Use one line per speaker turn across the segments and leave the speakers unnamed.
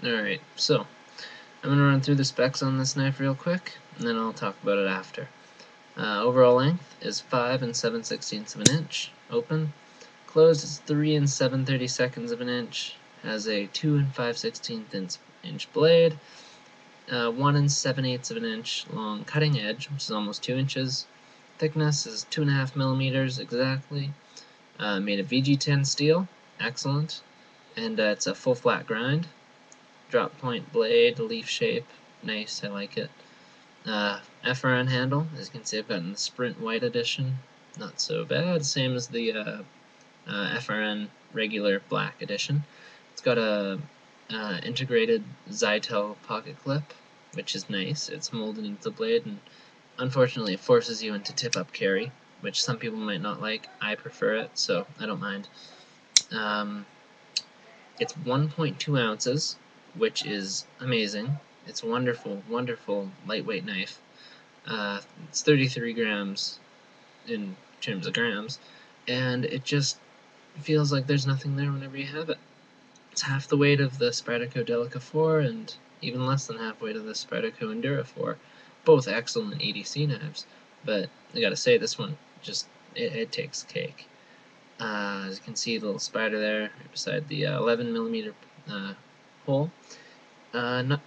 Alright, so I'm going to run through the specs on this knife real quick, and then I'll talk about it after. Overall length is 5 and 7/16 of an inch, open. Closed is 3 and 7/32 of an inch, has a 2 and 5/16 inch blade, 1 and 7/8 of an inch long cutting edge, which is almost 2 inches. Thickness is 2.5 millimeters exactly. Made of VG10 steel, excellent. And it's a full flat grind. Drop point blade, leaf shape, nice, I like it. FRN handle, as you can see I've gotten the Sprint White edition, not so bad, same as the FRN regular black edition. It's got a integrated Zytel pocket clip, which is nice. It's molded into the blade, and unfortunately it forces you into tip-up carry, which some people might not like. I prefer it, so I don't mind. It's 1.2 ounces, which is amazing. It's a wonderful, wonderful lightweight knife. It's 33 grams in terms of grams, and it just feels like there's nothing there whenever you have it. It's half the weight of the Spyderco Delica 4 and even less than half weight of the Spyderco Endura 4. Both excellent EDC knives, but I gotta say this one just it takes cake. As you can see, the little spider there right beside the 11 millimeter hole.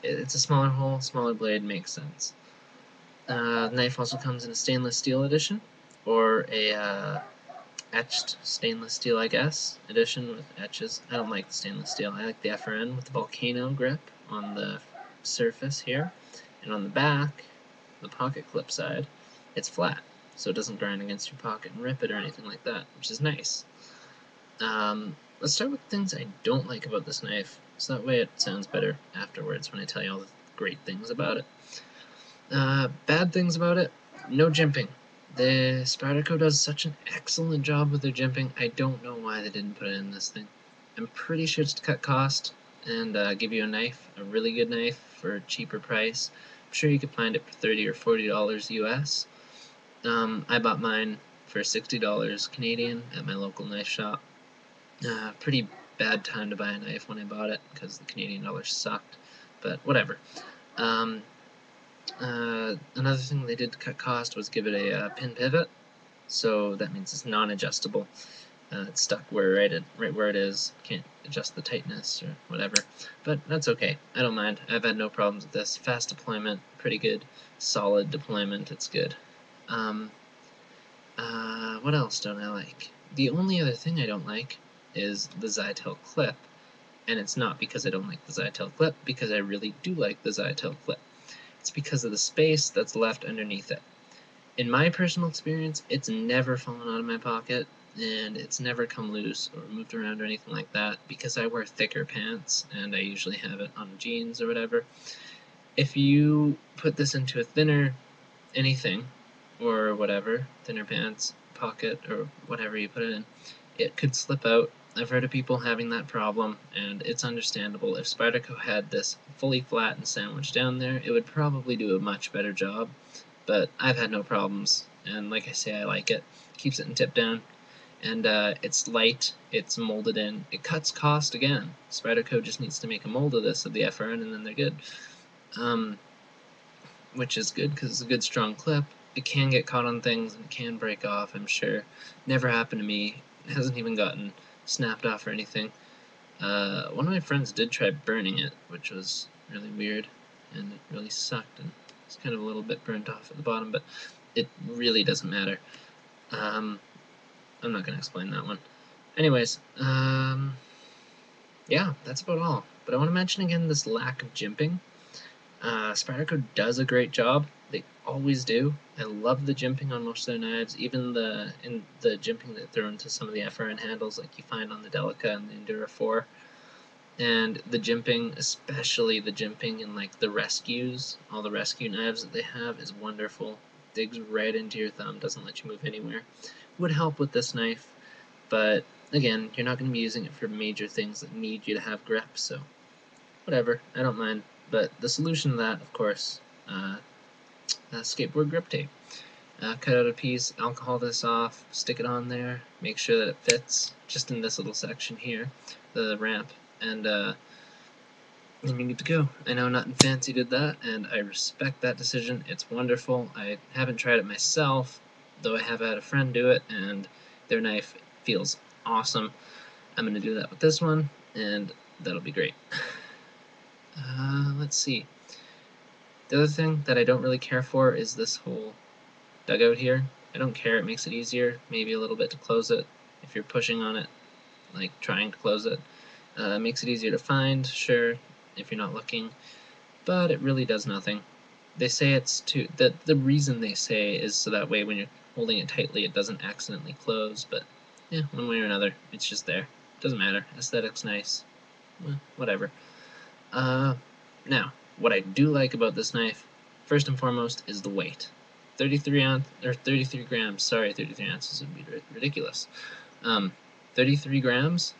It's a smaller hole, smaller blade, makes sense. The knife also comes in a stainless steel edition, or a etched stainless steel, I guess, edition with etches. I don't like the stainless steel. I like the FRN with the volcano grip on the surface here, and on the back, the pocket clip side, it's flat, so it doesn't grind against your pocket and rip it or anything like that, which is nice. Let's start with things I don't like about this knife, so that way it sounds better afterwards when I tell you all the great things about it. Bad things about it, no jimping. The Spyderco does such an excellent job with their jimping, I don't know why they didn't put it in this thing. I'm pretty sure it's to cut cost and give you a knife, a really good knife for a cheaper price. I'm sure you could find it for $30 or $40 US. I bought mine for $60 Canadian at my local knife shop. Pretty bad time to buy a knife when I bought it because the Canadian dollar sucked, but whatever. Another thing they did to cut cost was give it a pin pivot, so that means it's non-adjustable. It's stuck right where it is. Can't adjust the tightness or whatever, but that's okay. I don't mind. I've had no problems with this. Fast deployment, pretty good. Solid deployment, it's good. What else don't I like? The only other thing I don't like is the Zytel clip, and it's not because I don't like the Zytel clip, because I really do like the Zytel clip. It's because of the space that's left underneath it. In my personal experience, it's never fallen out of my pocket, and it's never come loose or moved around or anything like that, because I wear thicker pants, and I usually have it on jeans or whatever. If you put this into a thinner anything, or whatever, thinner pants, pocket, or whatever you put it in, it could slip out. I've heard of people having that problem, and it's understandable. If Spyderco had this fully flat and sandwiched down there, it would probably do a much better job, but I've had no problems, and like I say, I like it. Keeps it in tip down, and it's light, it's molded in. It cuts cost again. Spyderco just needs to make a mold of this, of the FRN, and then they're good. Which is good because it's a good strong clip. It can get caught on things and it can break off, I'm sure. Never happened to me. It hasn't even gotten snapped off or anything. One of my friends did try burning it, which was really weird, and it really sucked, and it's kind of a little bit burnt off at the bottom, but it really doesn't matter. I'm not going to explain that one. Anyways, yeah, that's about all. But I want to mention again this lack of jimping. Spyderco does a great job. They always do. I love the jimping on most of their knives, even the jimping they throw into some of the FRN handles like you find on the Delica and the Endura 4. And the jimping, especially the jimping in like the rescues, all the rescue knives that they have, is wonderful. Digs right into your thumb, doesn't let you move anywhere. Would help with this knife, but again, you're not going to be using it for major things that need you to have grip, so whatever, I don't mind. But the solution to that, of course, skateboard grip tape. Cut out a piece, alcohol this off, stick it on there, make sure that it fits just in this little section here, the ramp, and and you're good to go. I know Nothing Fancy did that, and I respect that decision. It's wonderful. I haven't tried it myself, though I have had a friend do it, and their knife feels awesome. I'm going to do that with this one, and that'll be great. Let's see. The other thing that I don't really care for is this whole dugout here. I don't care, it makes it easier, maybe a little bit to close it if you're pushing on it, like trying to close it. It makes it easier to find, sure, if you're not looking, but it really does nothing. They say it's the reason they say is so that way when you're holding it tightly it doesn't accidentally close, but yeah, one way or another, it's just there. Doesn't matter. Aesthetic's nice. Well, whatever. Now, what I do like about this knife, first and foremost, is the weight. 33 grams. Sorry, 33 ounces would be ridiculous. 33 grams,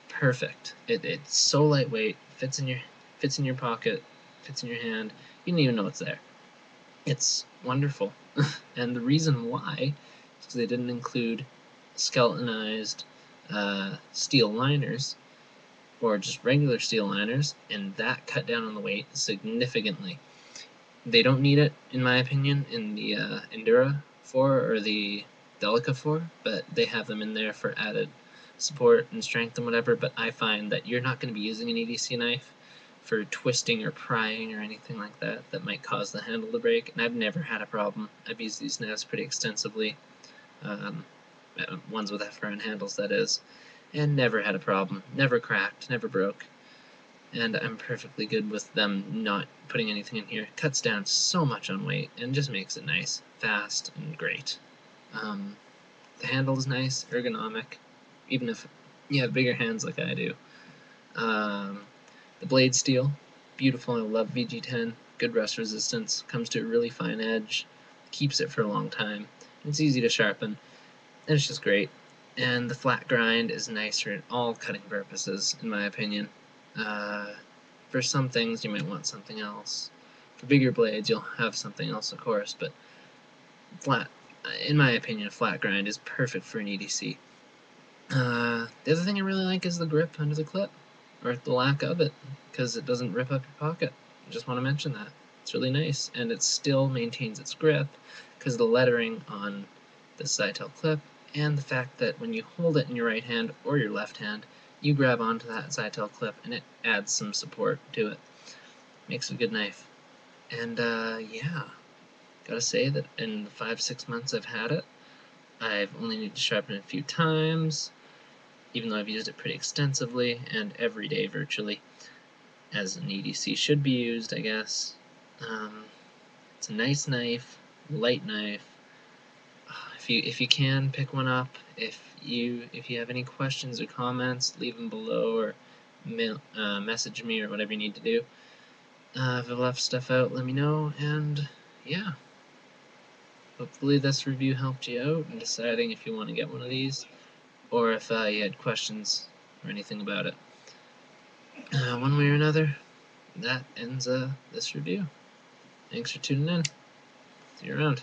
perfect. It's so lightweight, fits in your pocket, fits in your hand. You don't even know it's there. It's wonderful, and the reason why is because they didn't include skeletonized steel liners or just regular steel liners, and that cut down on the weight significantly. They don't need it, in my opinion, in the Endura 4 or the Delica 4, but they have them in there for added support and strength and whatever. But I find that you're not going to be using an EDC knife for twisting or prying or anything like that that might cause the handle to break, and I've never had a problem. I've used these knives pretty extensively, ones with FRN handles, that is, and never had a problem, never cracked, never broke. And I'm perfectly good with them not putting anything in here. It cuts down so much on weight and just makes it nice, fast, and great. The handle is nice, ergonomic, even if you have bigger hands like I do. The blade steel, beautiful. I love VG10. Good rust resistance, comes to a really fine edge, keeps it for a long time. It's easy to sharpen, and it's just great. And the flat grind is nice for all cutting purposes, in my opinion. For some things, you might want something else. For bigger blades, you'll have something else, of course, but in my opinion, a flat grind is perfect for an EDC. The other thing I really like is the grip under the clip, or the lack of it, because it doesn't rip up your pocket. I just want to mention that. It's really nice, and it still maintains its grip because of the lettering on the side-tail clip, and the fact that when you hold it in your right hand or your left hand, you grab onto that side-tail clip, and it adds some support to it. Makes it a good knife. And yeah, gotta say that in the 5-6 months I've had it, I've only needed to sharpen it a few times, even though I've used it pretty extensively and every day virtually, as an EDC should be used, I guess. It's a nice knife, light knife. If you can, pick one up. If you have any questions or comments, leave them below, or message me, or whatever you need to do. If I've left stuff out, let me know, and yeah. Hopefully this review helped you out in deciding if you want to get one of these, or if you had questions or anything about it. One way or another, that ends this review. Thanks for tuning in. See you around.